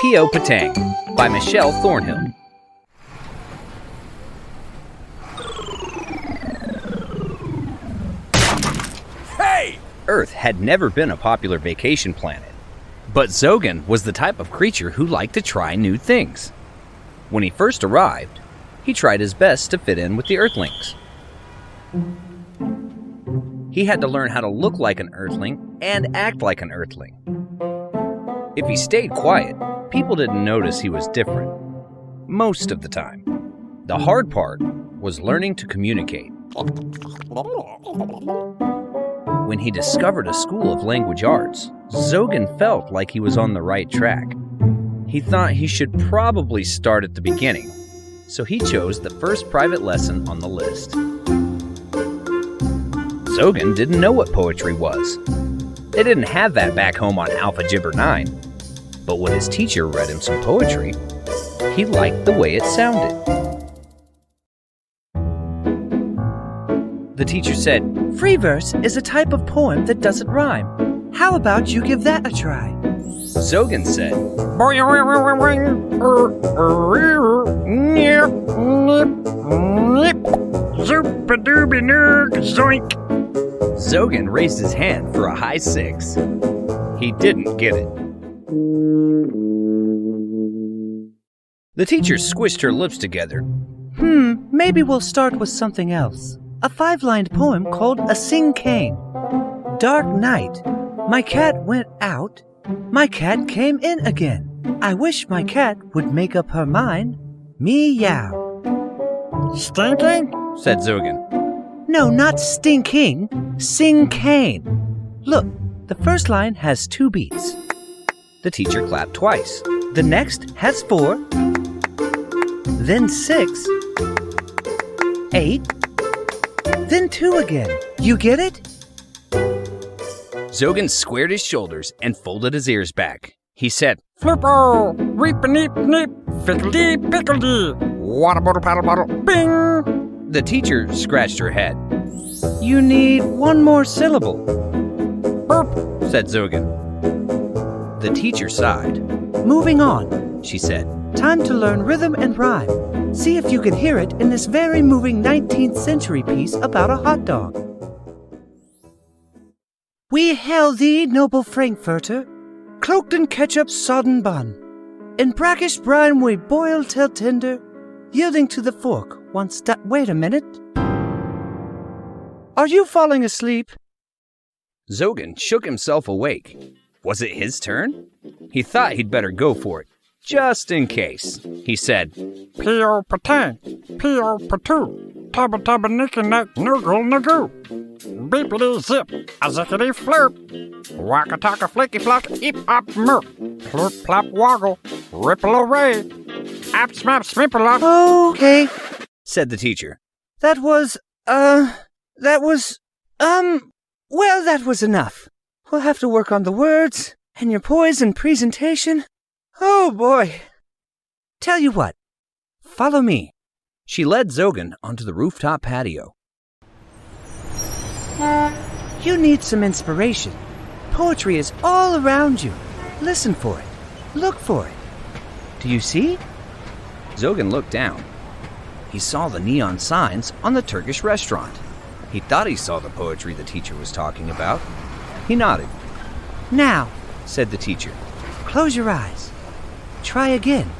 Peeoh PaTAng by Michelle Thornhill. Hey! Earth had never been a popular vacation planet, but Zogan was the type of creature who liked to try new things. When he first arrived, he tried his best to fit in with the earthlings. He had to learn how to look like an earthling and act like an earthling. If he stayed quiet, people didn't notice he was different, most of the time. The hard part was learning to communicate. When he discovered a school of language arts, Zogan felt like he was on the right track. He thought he should probably start at the beginning, so he chose the first private lesson on the list. Zogan didn't know what poetry was. They didn't have that back home on Alpha Gibber 9. But when his teacher read him some poetry, he liked the way it sounded. The teacher said, "Free verse is a type of poem that doesn't rhyme. How about you give that a try?" Zogan said, Zogan raised his hand for a high 6. He didn't get it. The teacher squished her lips together. Maybe we'll start with something else. A 5-lined poem called A Sing Cane. Dark night. My cat went out. My cat came in again. I wish my cat would make up her mind. Meow. Stinking? Said Zogan. No, not stinking. Sing cane. Look, the first line has 2 beats. The teacher clapped twice. The next has 4. Then 6. 8. Then 2 again. You get it? Zogan squared his shoulders and folded his ears back. He said, Fluppo! Reap-a-neep-neep! Fickle-dee-pickle-dee! Water-bottle-paddle-bottle! Bing! The teacher scratched her head. You need 1 more syllable. Burp! Said Zogan. The teacher sighed. Moving on, She said, time to learn rhythm and rhyme. See if you can hear it in this very moving 19th century piece about a hot dog. We hail thee, noble Frankfurter, cloaked in ketchup sodden bun. In brackish brine we boil till tender, yielding to the fork once wait a minute. Are you falling asleep? Zogan shook himself awake. Was it his turn? He thought he'd better go for it, just in case. He said, Peeoh PaTAng! Peeoh PaToo! Tubba tubba nicky nack Nurgle Nagoo! Beepity zip! A zickety flurp! Waka taka flicky flock eep op merp! Plurp plop woggle! Ripple array! Ap smap smippalock! Okay, said the teacher. that was enough. We'll have to work on the words and your poise and presentation. Oh boy. Tell you what, follow me. She led Zogan onto the rooftop patio. You need some inspiration. Poetry is all around you. Listen for it. Look for it. Do you see? Zogan looked down. He saw the neon signs on the Turkish restaurant. He thought he saw the poetry the teacher was talking about. He nodded. Now, Said the teacher. close your eyes. Try again.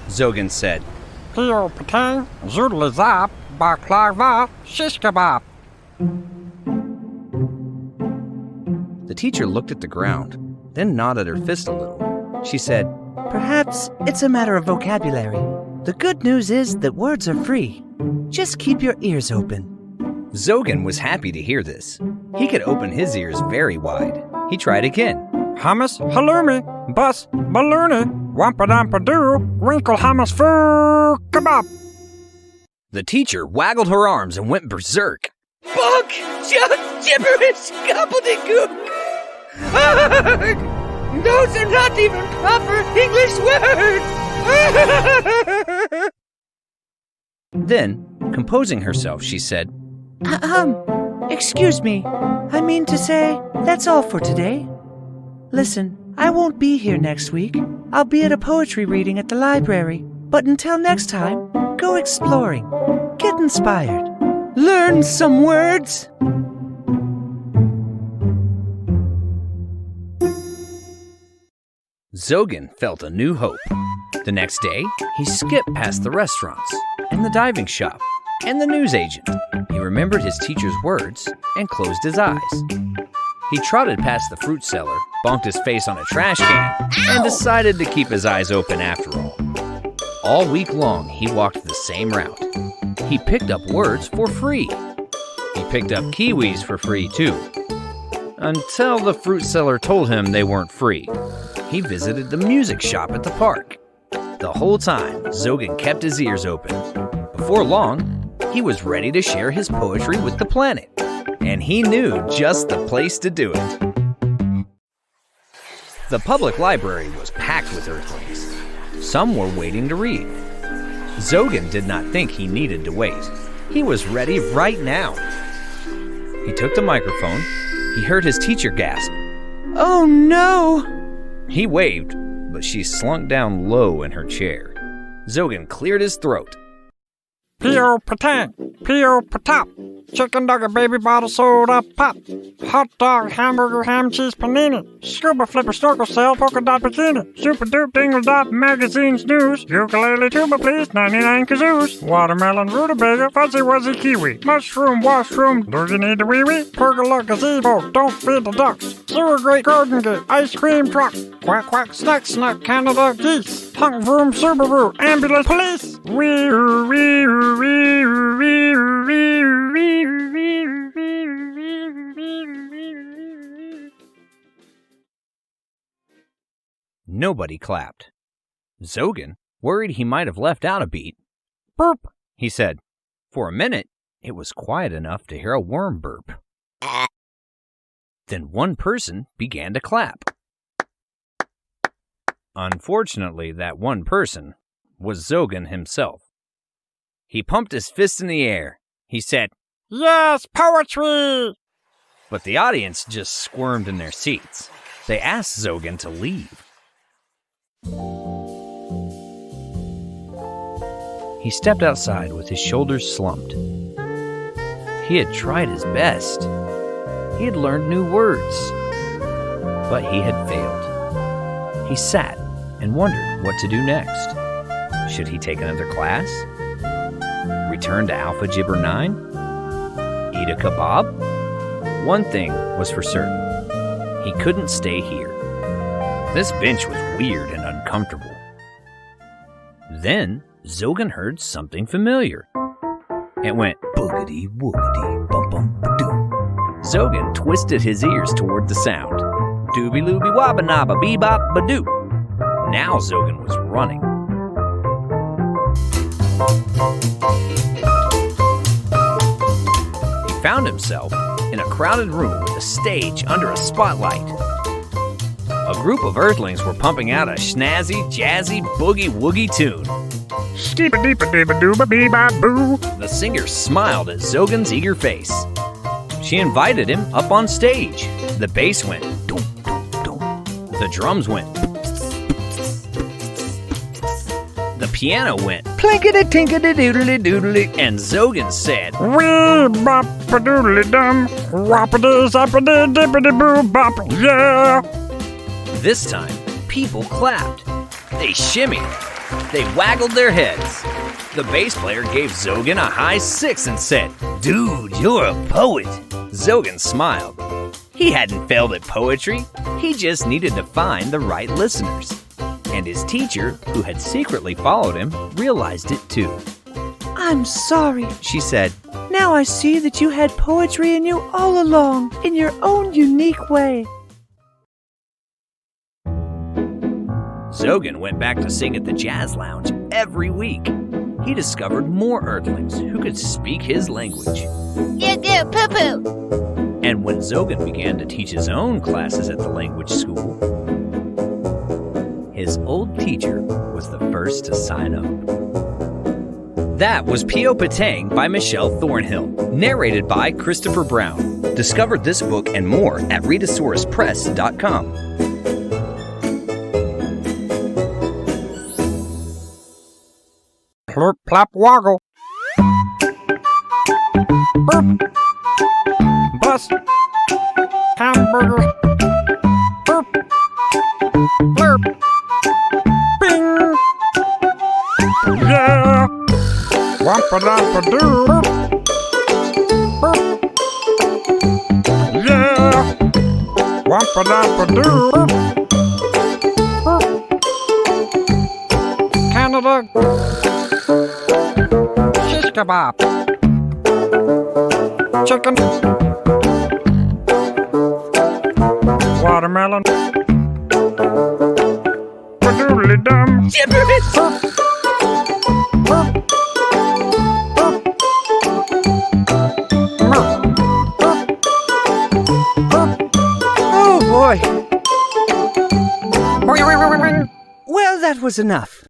Zogan said, Peeoh PaTAng! Zoodly zap! Baklava! Shish kebab! The teacher looked at the ground, then nodded her fist a little. She said, Perhaps it's a matter of vocabulary. The good news is that words are free. Just keep your ears open. Zogan was happy to hear this. He could open his ears very wide. He tried again. Hummus, halloumi, bus, balloony, wampa-dampa-doo, winkle hummus foo kebab. The teacher waggled her arms and went berserk. Bog, gibberish, gobbledygook. Those are not even proper English words. Then, composing herself, she said, Excuse me. I mean to say, that's all for today. Listen, I won't be here next week. I'll be at a poetry reading at the library. But until next time, go exploring. Get inspired. Learn some words. Zogan felt a new hope. The next day, he skipped past the restaurants, and the diving shop, and the newsagent. He remembered his teacher's words and closed his eyes. He trotted past the fruit seller, bonked his face on a trash can, and decided to keep his eyes open after all. All week long, he walked the same route. He picked up words for free. He picked up kiwis for free, too. Until the fruit seller told him they weren't free. He visited the music shop at the park. The whole time, Zogan kept his ears open. Before long, he was ready to share his poetry with the planet. And he knew just the place to do it. The public library was packed with earthlings. Some were waiting to read. Zogan did not think he needed to wait. He was ready right now. He took the microphone. He heard his teacher gasp. Oh no! He waved, but she slunk down low in her chair. Zogan cleared his throat. Peeoh PaTAng, Peeoh PaTop, chicken nugget baby bottle soda pop, hot dog hamburger ham cheese panini, scuba flipper snorkel sail polka dot bikini, super dupe dingle dot magazines news, ukulele tuba please 99 kazoos, watermelon rutabaga fuzzy wuzzy kiwi, mushroom washroom, do you need a wee wee, pergola gazebo, don't feed the ducks, sewer grate garden gate, ice cream truck, quack quack snack snack Canada geese, hunk vroom Subaru ambulance police, wee hoo wee hoo. Nobody clapped. Zogan, worried he might have left out a beat. Burp, he said. For a minute, it was quiet enough to hear a worm burp. Then one person began to clap. Unfortunately, that one person was Zogan himself. He pumped his fist in the air. He said, yes, poetry! But the audience just squirmed in their seats. They asked Zogan to leave. He stepped outside with his shoulders slumped. He had tried his best. He had learned new words. But he had failed. He sat and wondered what to do next. Should he take another class? Return to Alpha Gibber 9? Eat a kebab? One thing was for certain. He couldn't stay here. This bench was weird and uncomfortable. Then Zogan heard something familiar. It went boogity woogity bum bum ba-doom. Zogan twisted his ears toward the sound. Doobie looby wabba nabba bebop ba-doo. Now Zogan was running. He found himself in a crowded room with a stage under a spotlight. A group of earthlings were pumping out a snazzy, jazzy, boogie-woogie tune. Steep-a-deep-a-dooba-dooba-bee-ba-boo. The singer smiled at Zogan's eager face. She invited him up on stage. The bass went doom, doom, doom. The drums went. The piano went plinkety-tinkety-doodly-doodly. And Zogan said, wee-bop-a-doodly-dum, whoppity-zoppity-dippity-boo-bop, yeah! This time, people clapped. They shimmied. They waggled their heads. The bass player gave Zogan a high 6 and said, dude, you're a poet. Zogan smiled. He hadn't failed at poetry. He just needed to find the right listeners. And his teacher, who had secretly followed him, realized it too. I'm sorry, she said. Now I see that you had poetry in you all along, in your own unique way. Zogan went back to sing at the jazz lounge every week. He discovered more earthlings who could speak his language. Nagoo, poo-poo. And when Zogan began to teach his own classes at the language school, his old teacher was the first to sign up. That was Peeoh PaTAng by Michelle Thornhill, narrated by Christopher Brown. Discover this book and more at readasauruspress.com. Plurp, plop, woggle. Burp. Bus. Hamburger. Burp. Blurp. Bing. Yeah. Wampa-dampa-doo. Burp. Yeah. Wampa-dampa-doo. Burp. Canada. Shish kebab. Chicken. Watermelon. Padoodly-dum. Gibberish! Oh boy. Well, that was enough.